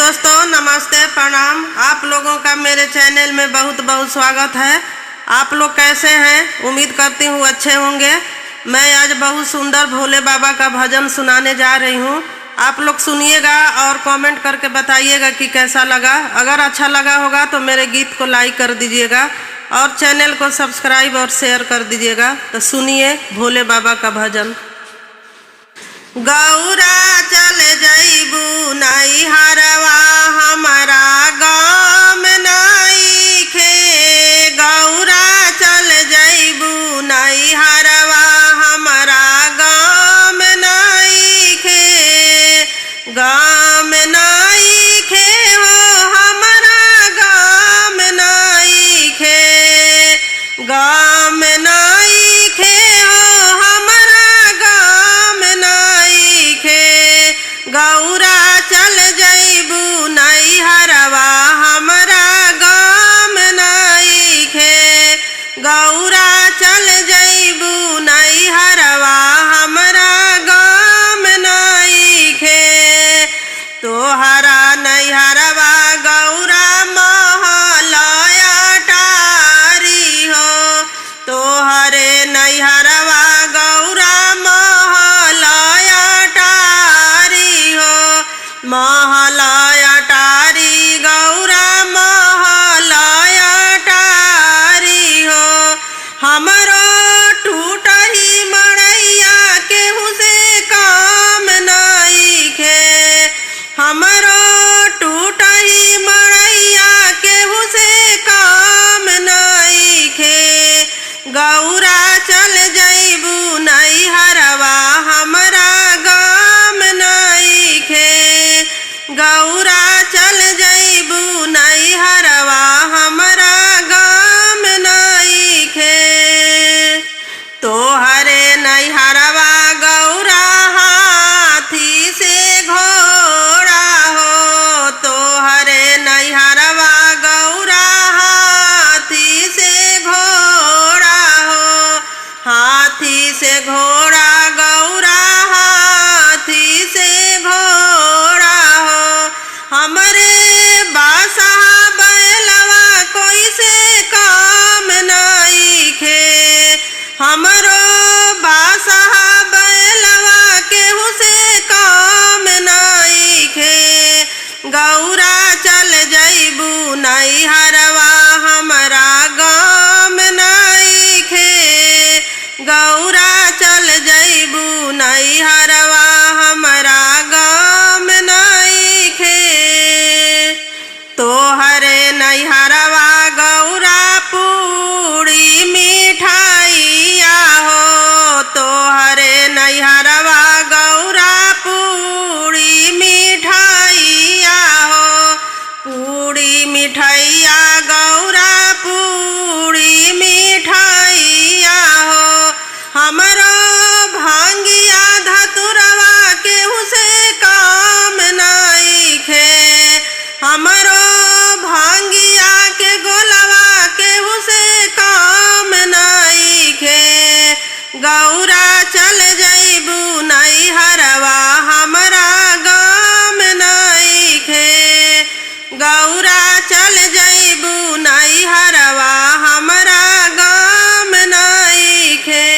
दोस्तों, नमस्ते, प्रणाम। आप लोगों का मेरे चैनल में बहुत बहुत स्वागत है। आप लोग कैसे हैं? उम्मीद करती हूँ अच्छे होंगे। मैं आज बहुत सुंदर भोले बाबा का भजन सुनाने जा रही हूँ। आप लोग सुनिएगा और कमेंट करके बताइएगा कि कैसा लगा। अगर अच्छा लगा होगा तो मेरे गीत को लाइक कर दीजिएगा और चैनल को सब्सक्राइब और शेयर कर दीजिएगा। तो सुनिए भोले बाबा का भजन। गौरा चल जईबू नाई हरवा हमारा गाँव में नाई खे। गौरा चल जईबू नाई हरवा हमारा गाँव में नाई खे। गाँव में नाई खे हो हमारा गाँव में नाई खे। गाँव में नाई खे हो हमारा गाँव में नाई खे। गौरा चल जईबू नाई हरवा हमारा गाँव में नाई खे। गौरा चल जईबू नाई हरवा हमारा गाँव में नाई खे। तोहरा नाई हरवा गौरा महलया टारी हो। तोहरे नाई हरवा गौरा महलया टारी हो। महलया टारी गौरा महलया टारी हो। हमरो टूटही मड़ैया केहू से काम नाई खे। हमरो टूटही मड़ैया केहू से काम नाई खे। गौरा चल जईबू नाई हरवा हमारा गाँव में नाई खे। गौरा चल जईबू नाई हरवा हमारा गाँव में नाई खे। तोहरे नाई हरवा गौरा हाथी से घोड़ा हो। तोहरे नाई हरवा गौरा हाथी से घोड़ा हो। हाथी से घोड़ा गौरा हाथी से घोड़ा हो। हमरे बासहा बैलवा कोई से काम नाई खे। हमरो बासहा बैलवा केहू से काम नाई खे। गौरा चल जईबू नाई हरवा हमारा गाँव में नाई खे। गौरा चल जईबू नाई हरवा हमारा गाँव में नाई खे। तोहरे नाई हरवा गौरा पूड़ी मिठाइया हो। तोहरे नाई हरवा गौरा पूड़ी मिठाइया हो। पूड़ी मिठाइया गौरा पूड़ी मिठाइया हो। हमरो भांगिया धतुरवा केहू से काम नाई खे। हमरो भांगिया के गोलवा केहू से काम नाई खे। गौरा चल जईबू नाई हरवा हमारा गाँव में नाई खे। गौरा चल जईबू नाई हरवा हमारा गाँव में नाई खे।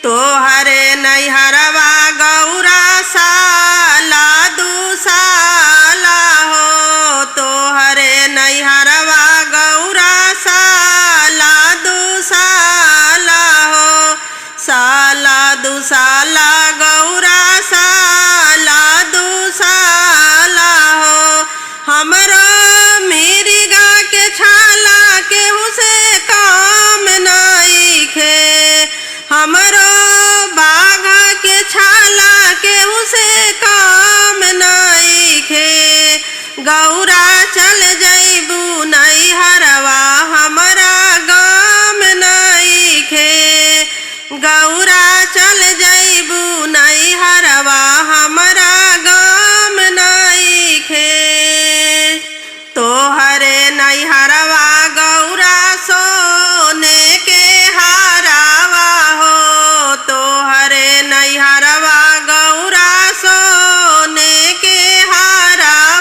तोहरे नाई हरवा गौरा साला दुसाला हो। तोहरे नाई हरवा गौरा साला दुसाला हो। साला दुसाला गौरा साला दुसाला हो। हमरो मिर्गा के छाला केहू से काम नाई खे। हमरो बाघ के छाला केहू से काम नाई खे। गौरा चल जईबू नाई हरवा हमारा गाँव में नाई खे। गौरा चल जईबू नाई हरवा हमारा गाँव में नाई खे। तोहरे नाई हरवा गौरा सोने के हारावा हो। तोहरे नाई हरवा गौरा सोने के हारा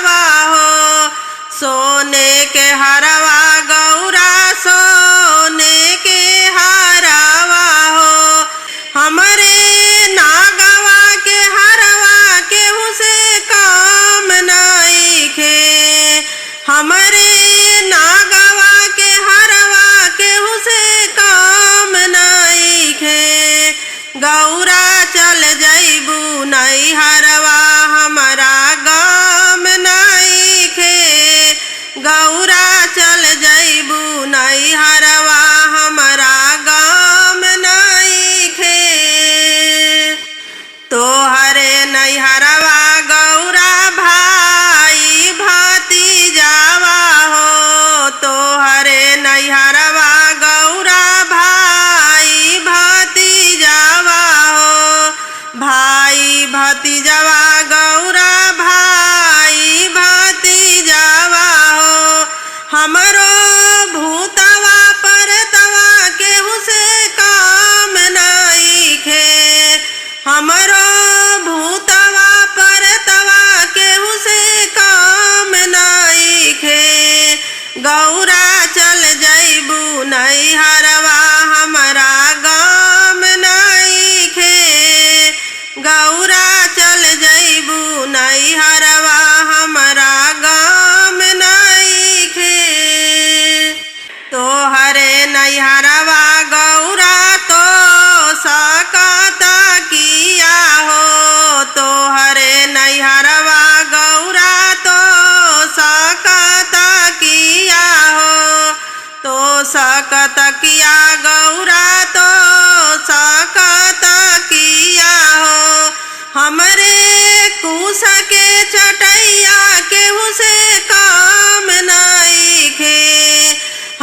से काम नाइखे।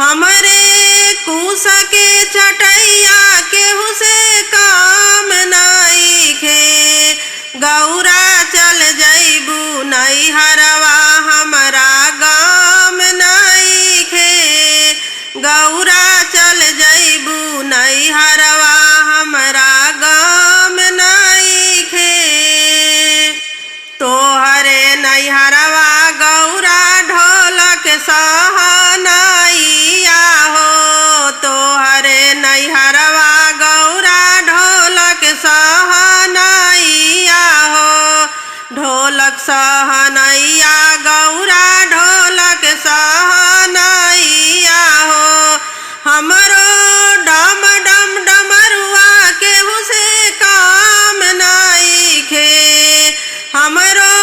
हमरे कुश के चटैया केहू से काम नाइखे। गौरा चल जइबू नैहरवा हमरा गाम नाइखे। गौरा चल जइबू नैहरवा हमरा गाम नाइखे। तोहरे नैहरवा गौरा ढोलक सहनाइया हो। तोहरे नैहरवा गौरा ढोलक सहनाइया हो। ढोलक सहनैया गौरा ढोलक सहनैया हो। हमरो डम डम डमरुआ केहू से काम नाइखे। हमरो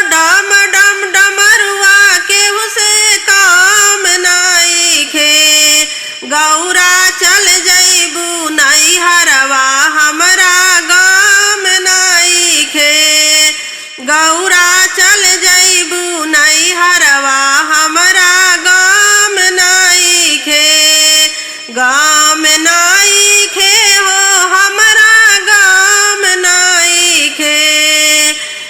डम डम डमरुआ केहू से काम नाइखे। गौरा चल जइबू नैहरवा हमरा गाम नाइखे। गौरा चल जइबू नैहरवा हमरा गाम नाइखे। गाम नाइखे हो हमरा गाम नाइखे।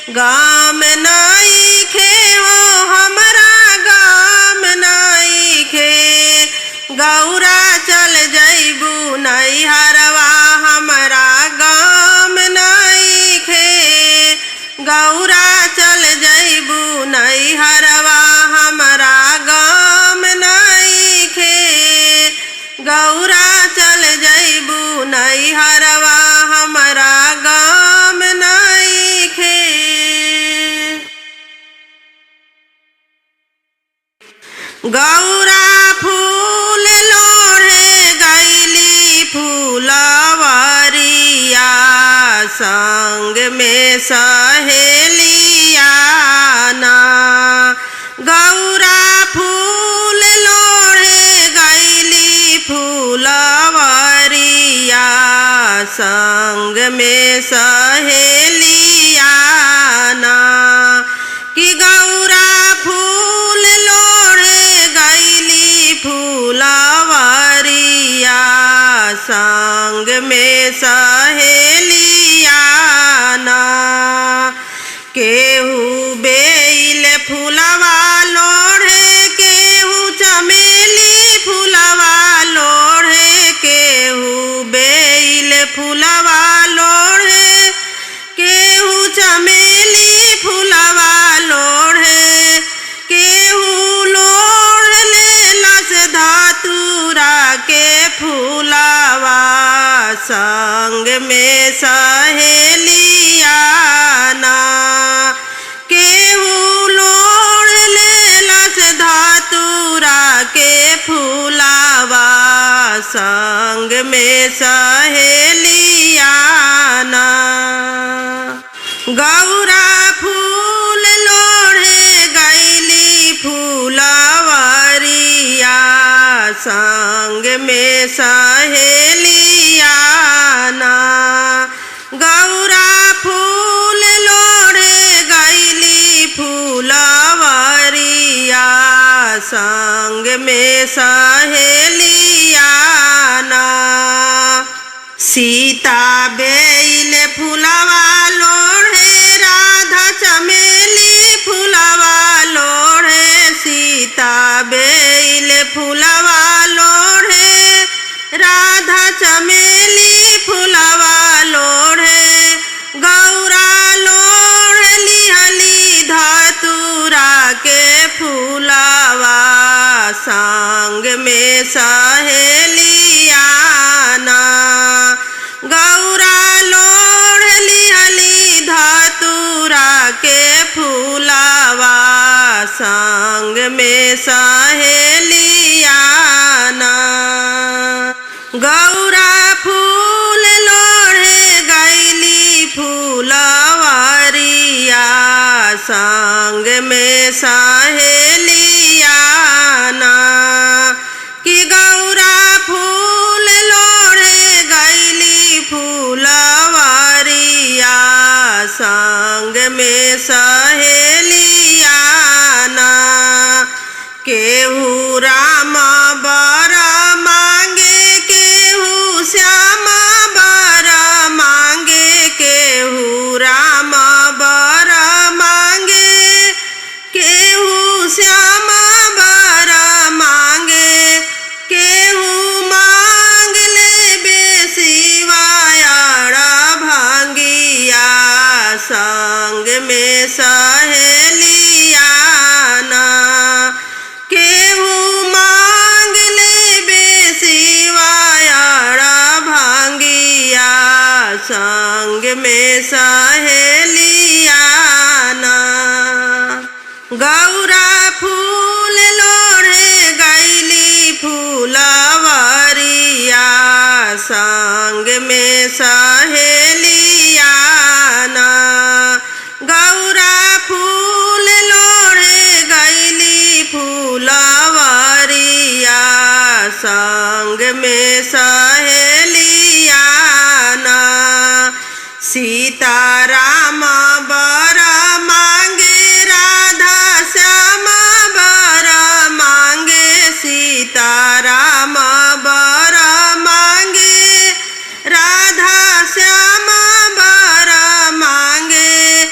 गाम नाइखे हो हमरा गाम नाइखे। गौरा चल जइबू नैहरवा हमरा गाम नाइखे। गौरा चल जइबू नैहरवा हमरा गाम नाइखे। गौरा चल जइबू नैहरवा हमरा गाम नाइखे। गौरा फूल लोढ़े गइली फूलवरिया। संग में सहेलिया ना। गौरा फूल लोढ़े गइली फूलवरिया। संग में सहेलिया ना। कि गौरा फूल लोढ़े गइली फूलवरिया। संग में सहेलिया ना। केहू बेल फूलवा लोढ़े केहू चमेली फूलवा लोढ़े। केहू बेल फूलवा लोढ़े केहू चमेली फूलवा लोढ़े। केहू लोढ़ लेलस धतूरा के फूलवा। संग में सहेलिया ना। केहू लोढ़ लेलस धतूरा के फूलवा। संग में सहेलिया ना। गौरा फूल लोढ़े गइली फूलवरिया। संग में सहेलिया ना। गौरा फूल लोढ़े गइली फूलवरिया। संग में सहेलिया ना। सीता बेल फूलवा लोढ़े राधा चमेली फूलवा लोढ़े। सीता बेल फूलवा लोढ़े राधा चमेली फूलवा लोढ़े। गौरा लोढ़ लिहली धतूरा के फूलवा। संग में सहेलिया ना। गौरा लोढ़ लिहली धतूरा के फूलवा। संग में सहेलिया ना। गौरा फूल लोढ़े गइली फूलवरिया। संग में सहेलिया ना। कि गौरा फूल लोढ़े गइली फूलवरिया। संग में सहेलिया ना। राम बर मांगे केहू श्याम बर मांगे केहू राम बर मांगे केहू श्याम बर मांगे केहू मांग ले बेसिवायाड़ भांगिया संग में सहेलिया ना केहू मांग ले बेसिवायाड़ भांगिया संग में सहेलिया ना गौरा फूल लोढ़े गैली फूलवरिया संग में सहेलिया ना गौरा फूल लोढ़े गैली फूलवरिया संग में सहेलिया ना सीता राम बर मांगे राधा श्याम बर मांगे सीता राम बर मांगे राधा श्याम बर मांगे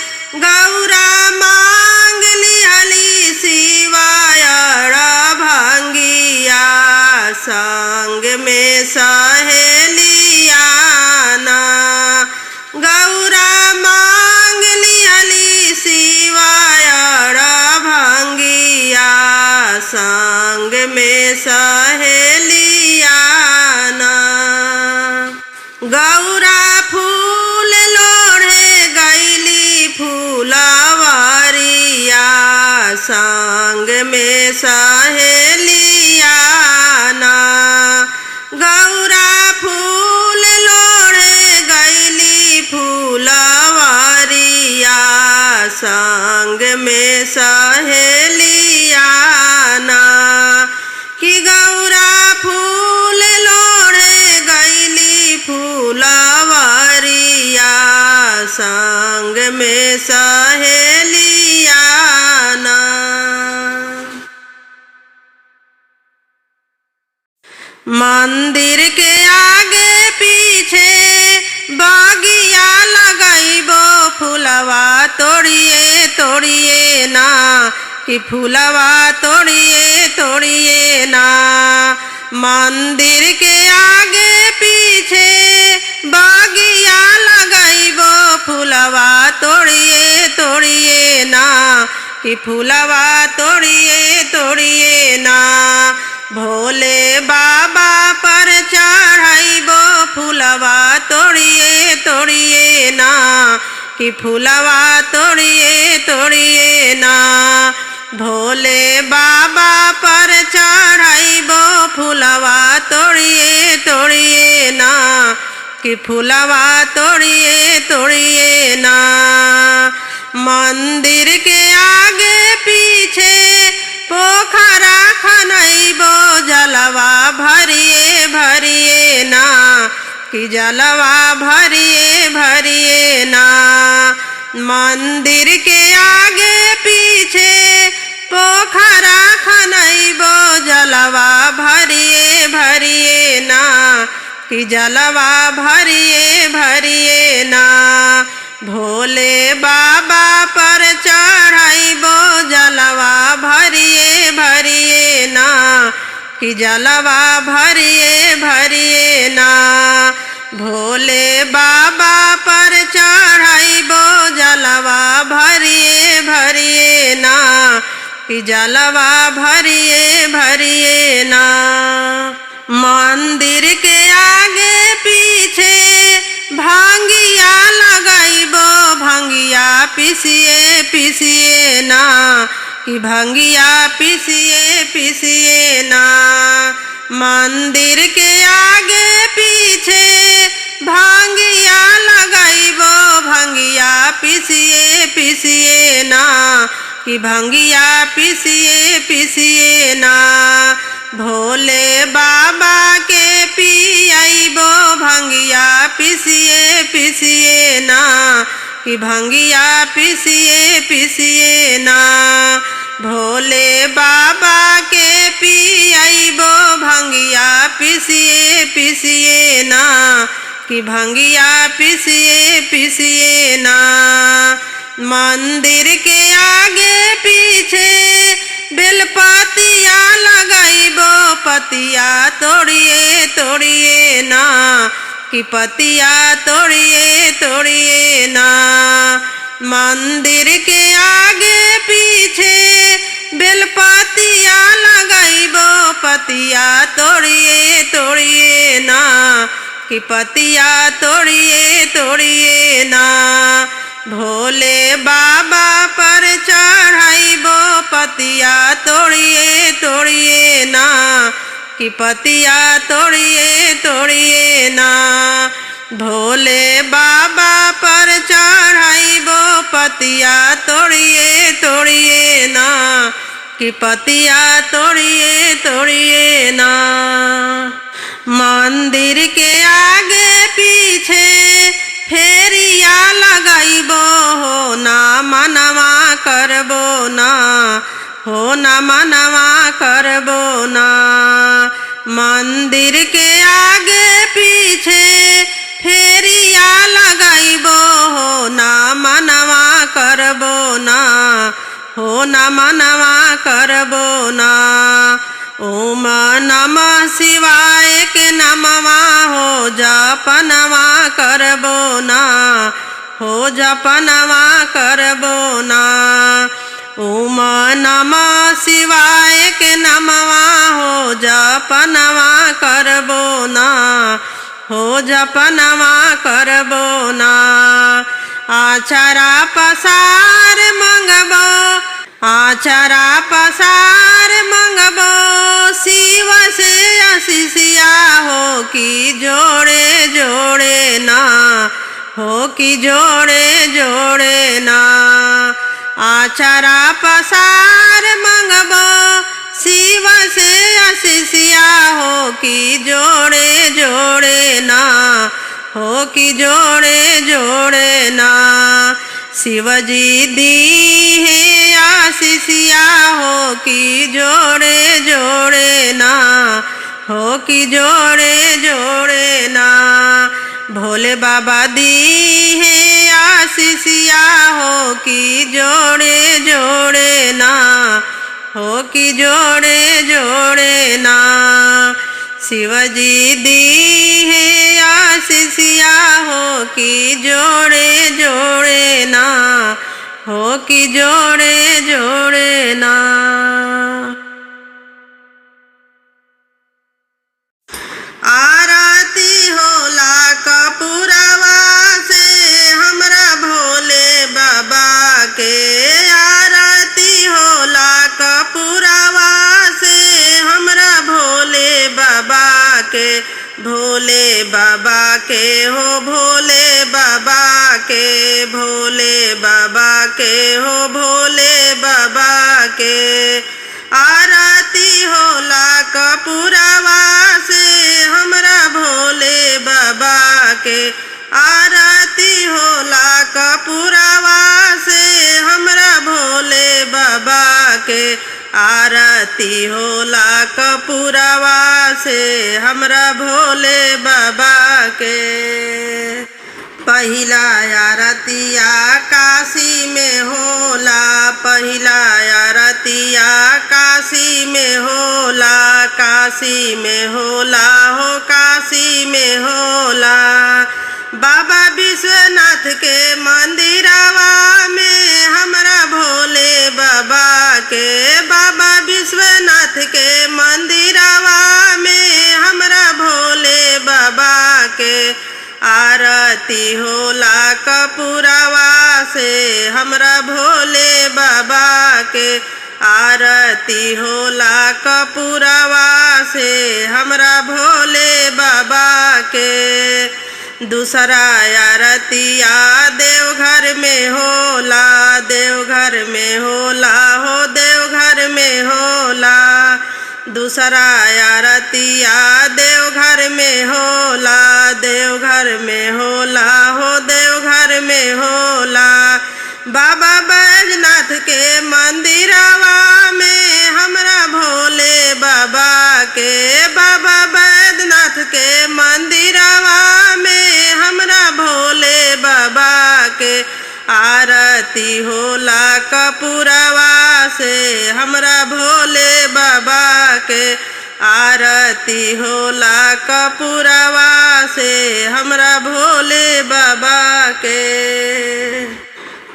गौरा मांग लिहली शिवायाड़ भांगिया संग में सहेलिया ना गौरा मांग लिहली शिवायाड़ भांगिया संग में सहेलिया ना गौरा फूल लोढ़े गैली फूलवरिया संग में सहेलिया ना गौरा फूल लोढ़े गैली फूलवरिया संग में सहेलिया ना कि गौरा फूल लोढ़े गैली फूलवरिया संग में सहेलिया ना मंदिर के आगे पीछे बगिया लगाइबो फूलवा तोड़िए तोड़िए ना कि फूलवा तोड़िए तोड़िए ना मंदिर के आगे पीछे बगिया लगाइबो फूलवा तोड़िए तोड़िए ना कि फूलवा तोड़िए तोड़िए ना भोले बाबा पर चढ़ाइबो फूलवा तोड़िए तोड़िए ना कि फूलवा तोड़िए तोड़िए ना भोले बाबा पर चढ़ाइबो फूलवा तोड़िए तोड़िए ना कि फूलवा तोड़िए तोड़िए ना मंदिर के आगे पीछे पोखरा खनइबो जलवा भरिए भरिए ना कि जलवा भरिए भरिए ना मंदिर के आगे पीछे पोखरा खनइबो जलवा भरिए भरिए ना कि जलवा भरिए भरिए ना भोले बाबा पर चढ़ाइबो जलवा भरिए भरिए ना कि जलवा भरिए भरिए ना भोले बाबा पर चढ़ाइबो जलवा भरिए भरिए ना कि जलवा भरिए भरिए ना मंदिर के आगे पीछे भांगिया लगाइबो भांगिया पिसिए पिसिए ना कि भांगिया पिसिए पिसिए ना मंदिर के आगे पीछे भांगिया लगाइबो भांगिया पिसिए पिसिए ना कि भांगिया पिसिए पिसिए ना भोले बाबा के पियाइबो भांगिया पिसिए पिसिए ना कि भांगिया पिसिए पिसिए ना भोले बाबा के पियाइबो पिसिए पिसिए ना, कि भंगिया पिसिए पिसिए ना। मंदिर के आगे पीछे बेलपतिया लगाइबो, पतिया तोड़िए तोड़िए ना, कि पतिया तोड़िए तोड़िए ना। मंदिर के आगे पीछे बेलपतिया लगाइबो, पतिया तोड़िए तोड़िए ना, कि पतिया तोड़िए तोड़िए ना। भोले बाबा पर चढ़ाइबो, पतिया तोड़िए तोड़िए ना, कि पतिया तोड़िए तोड़िए ना। भोले बाबा पर चढ़ाइबो, पतिया तोड़िए तोड़िए ना, कि पतिया तोड़िए तोड़िए ना। मंदिर के आगे पीछे फेरिया लगाइबो, हो ना मनवा करबो ना, हो ना मनवा करबो ना। मंदिर के आगे पीछे फेरिया लगाइबो, हो ना मनवा करबो ना, हो ना मनवा करबो ना। ओम नमः शिवाय के नमवा, हो जपनवा करबो ना, हो जपनवा करबो ना। ओम नमः शिवाय के नमवा, हो जपनवा करबो ना, हो जपनवा करबो ना। आचरा पसार मंगबो, आचरा पसार मंगबो, शिव से आशीषिया हो कि जोड़े जोड़े ना, हो कि जोड़े जोड़े ना। आचरा पसार मंगबो, शिव से आशीषिया हो कि जोड़े जोड़े ना, हो कि जोड़े जोड़े ना। शिवजी दी है आशीषिया हो कि जोड़े जोड़े ना, हो कि जोड़े जोड़े ना। भोले बाबा दी है आशीषिया हो कि जोड़े जोड़े ना, हो कि जोड़े जोड़े ना। शिवजी दी है आशीषिया हो कि जोड़े जोड़े ना, हो कि जोड़े जोड़े ना। आरती होला कपूरवा से हमरा भोले बाबा के, आरती होला कपूरवा से हमरा भोले बाबा के। भोले बाबा के हो भोले बाबा के, भोले बाबा के हो भोले बाबा के। आरती होला कपूरवा से हमरा भोले बाबा के, आरती होला कपूरवा से हमरा भोले बाबा के। आरती होला कपूरवा से हमरा भोले बाबा के। पहिला आरतिया काशी में होला, पहिला आरतिया काशी में होला, काशी में होला हो काशी में होला। बाबा विश्वनाथ के मंदिरवा में हमरा भोले बाबा के, बाबा विश्वनाथ के मंदिरवा में हमरा भोले बाबा के। आरती होला कपूरवा से हमरा भोले बाबा के, आरती होला कपूरवा से हमरा भोले बाबा के। दूसरा आरतिया देवघर में होला, देवघर में होला हो देवघर में होला। दूसरा आरतिया देवघर में होला, देवघर में होला हो देवघर में होला। बाबा बैजनाथ के मंदिरवा में हमरा भोले बाबा के, बाबा बैजनाथ आरती होला कपूरवा से हमरा भोले बाबा के। आरती होला कपूरवा से हमरा भोले बाबा के।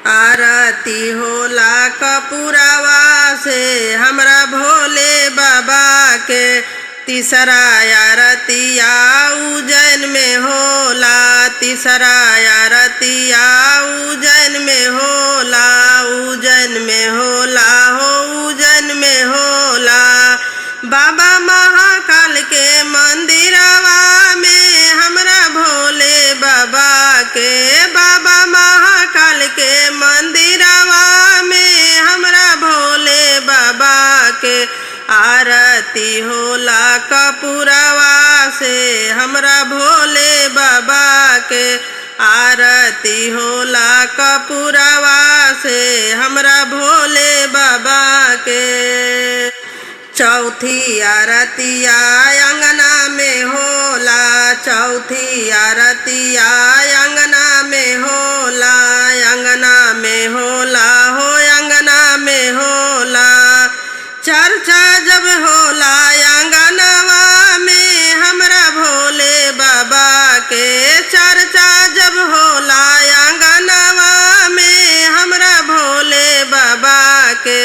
आरती होला कपूरवा से हमरा भोले बाबा के। तीसरा आरतिया उज्जैन में होला, तीसरा आरतिया उज्जैन में होला, उज्जैन में होला हो उज्जैन में होला। बाबा महाकाल के मंदिरवा में हमरा भोले बाबा के। बाबा महाकाल के मंदिरवा में हमरा भोले बाबा के। आरती होला कपूरवा से हमरा भोले बाबा के। आरती होला कपूरवा से हमरा भोले बाबा के। चौथी आरतिया अंगना में होला, चौथी आरतिया अंगना में होला, अंगना में होला हो अंगना में होला। चर्चा जब होला अंगनवा में हमरा भोले बाबा के। चर्चा जब होला अंगनवा में हमरा भोले बाबा के।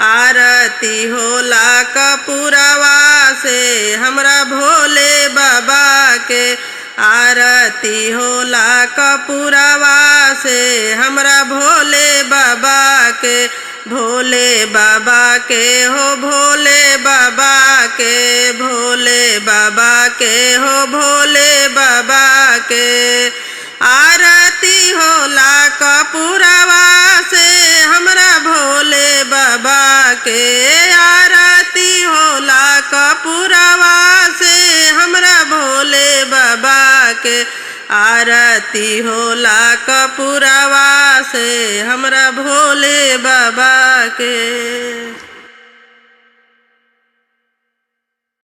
आरती होला कपूरवा से हमरा भोले बाबा के। आरती होला कपूरवा से हमरा भोले बाबा के। भोले बाबा के हो भोले बाबा के, भोले बाबा के हो भोले बाबा के। आरती होला कपूरवा से हमरा भोले बाबा के। आरती होला कपूरवा से हमरा भोले बाबा के। आरती होला कपूरवा से हमरा भोले बाबा के।